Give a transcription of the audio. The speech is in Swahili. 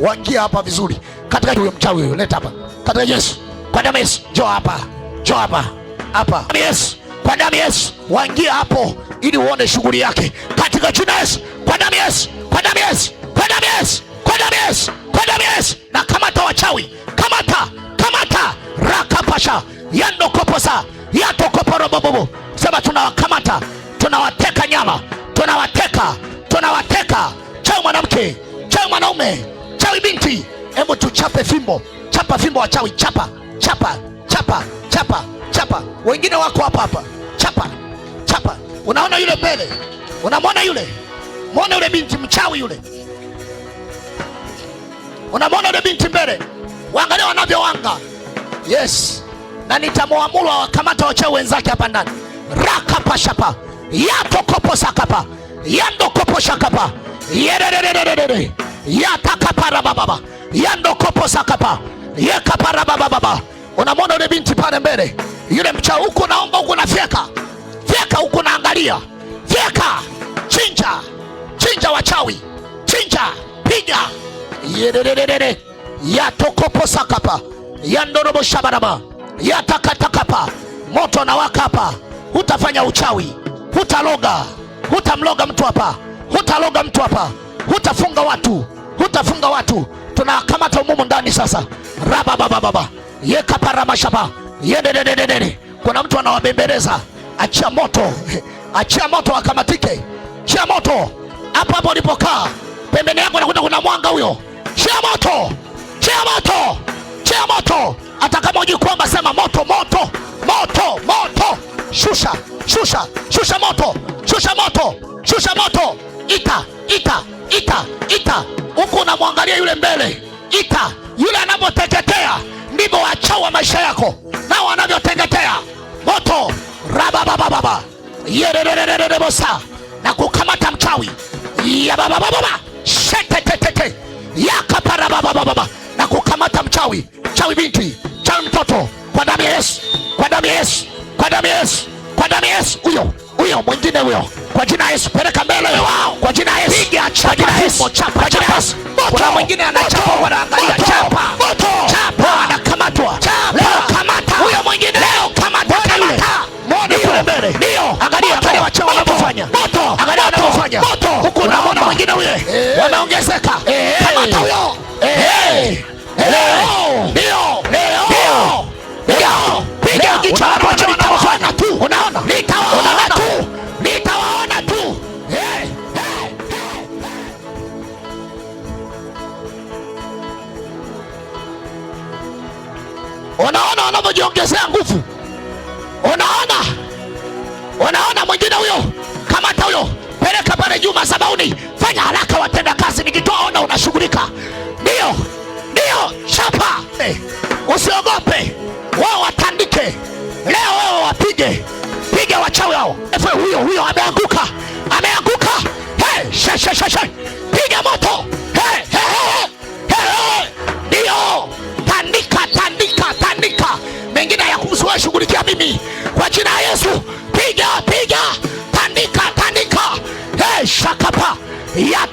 Waingia hapa vizuri. Katika huyo mchawi huyo, leta hapa. Katika Yesu, kwa damu Yesu, njoo hapa. Njoo hapa. Hapa. Yesu, kwa damu Yesu, waingia hapo ili uone shughuli yake. Katika jina Yesu, kwa damu Yesu, kwa damu Yesu, kwa damu Yesu, kwa damu Yesu, kwa damu Yesu. Na kamata wachawi. Kamata, kamata. Rakapasha, yando koposa, yato koporo bobobo. Sema tunawakamata, tunawateka nyama, tunawateka, tunawateka. Chawi mwanamke, chawi mwanaume, chawi binti. Hebu tuchape fimbo. Chapa fimbo wachawi, chapa, chapa, chapa, chapa, chapa. Wengine wako hapa hapa. Chapa, chapa. Unaona yule mbele? Unamwona yule? Muone yule binti mchawi yule. Unamwona yule binti mbele? Waangalia wanavyowanga. Yes. Na nitamwamuru wakamata wachawi wenzake hapa ndani. Rakapashapa. Yato kopo sakapa. Yando kopo shakapa. Yerererererere. Yatakapara baba. Yando kopo sakapa. Yekapara baba. Unamwona yule binti pale mbele? Yule mchawi huko naomba huko na fyeka. Fyeka huko naangalia. Fyeka. Chinja. Chinja wachawi. Chinja. Piga. Yererererere. Yato kopo sakapa. Yandorobo shabaraba. Yatakatakapa. Moto na waka hapa. Hutafanya uchawi. Hutaloga. Hutamloga mtu hapa. Hutaloga mtu hapa. Hutafunga watu. Hutafunga watu. Tunakamata umumu ndani sasa. Rababababa. Yekaparama shaba. Yededededede. Kuna mtu anawabembeleza. Achia moto. Achia moto akamatike. Achia moto. Hapo hapo ulipokaa. Pembeni yako nakuta kuna mwanga huyo. Achia moto. Achia moto. Achia moto. Hata kama ujikwamba sema moto, moto, moto, moto. Shusha, shusha, shusha moto. Shusha moto. Shusha moto. Ita, ita, ita, ita. Huku unamwangalia yule mbele. Ita. Yule anapoteketea ndivyo wachawi maisha yako nao wanavyoteketea. Moto. Rababababa. Yerererererebosa. Na kukamata mchawi. Yababababa. Shetetetete. Yakaparabababa. Na kukamata mchawi. Chawi binti. Chawi mtoto. Kwa damu ya Yesu. Kwa damu ya Yesu. Kwa damu ya Yesu. Kwa damu ya Yesu. Huyo mwingine huyo. Kwa jina Yesu. Peleka mbele. Kwa jina Yesu. Piga chapa Yesu. Chapa chapa. Kuna mwingine anachapa wanaangalia chapa. Chapa anakamatwa. Leo kamata. Huyo mwingine leo kamata. Muone kule mbele. Ndio. Angalia wachawi wanapofanya. Angalia wanapofanya. Huko unaona mwingine huyo. Wanaongezeka. Kamata huyo. Leo. Ndio. Piga kichwa hapo nitawaona tu. Unaona? Nitawaona tu. Nitawaona tu. Unaona wanavyojiongezea nguvu. Unaona mwingine huyo. Kamata huyo. Peleka pale juu madhabahuni. Fanya haraka watenda kazi, nikitoa ona unashughulika. Ndio. Chapa. Usiogope. Wao watandike. Leo wao wapige. Piga wachawi hao. Huyo ameanguka. Shh. Piga moto. Ndio. Tandika. Mengine ya kumzuia shughulikia mimi. Kwa jina la Yesu. Piga. Tandika. Shakapa. Ya